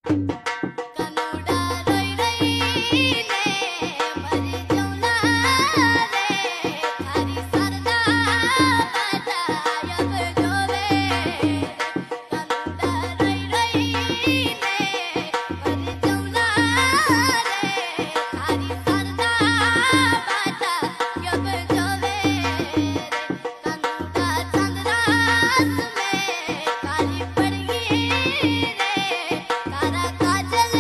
कनुडा रोई रोई ने मरी जौना रे थारी सरदा बाटा अब जोवे रे कनुडा रोई रोई ने मरी जौना रे थारी सरदा बाटा अब जोवे रे कनुडा चंद्रास में काली पड़ गई रे तारा काजल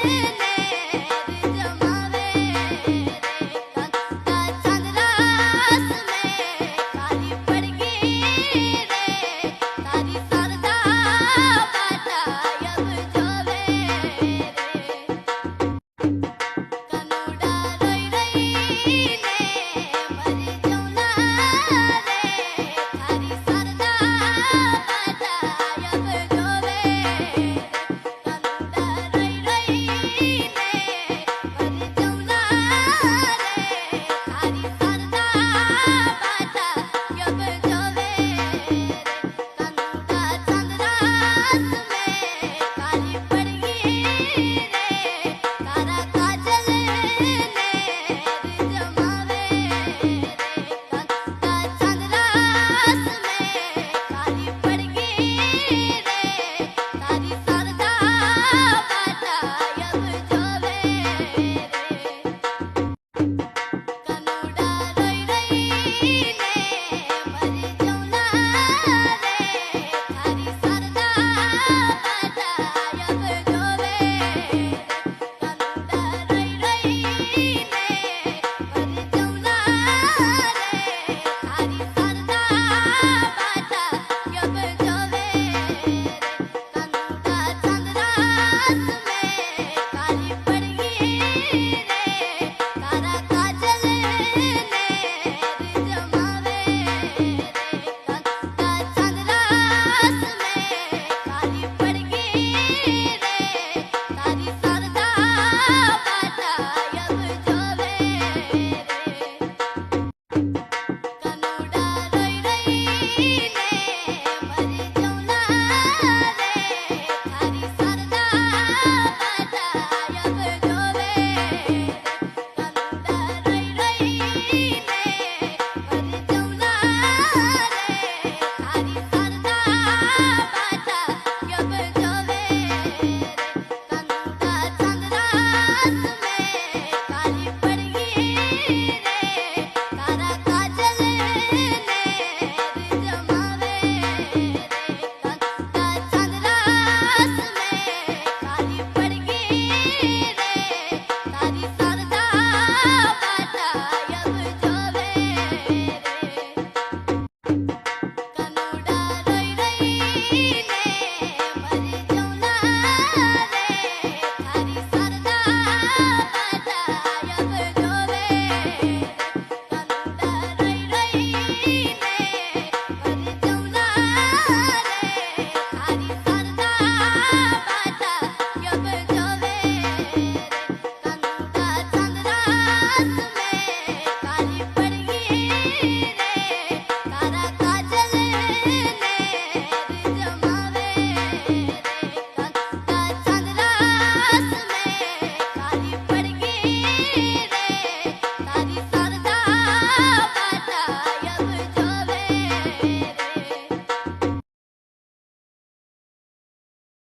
ने जमावे रे कनुडा चंद्रास में काली पड़ गई रे तारी सरदा बाटा अब जोवे रे कनुडा रोई रोई ने मरी जौना रे थारी सरदा बाटा अब जोवे रे कनुडा रोई रोई ने मरी जौना रे थारी सरदा बाटा अब जोवे रे कनुडा चंद्रास में काली पड़ गई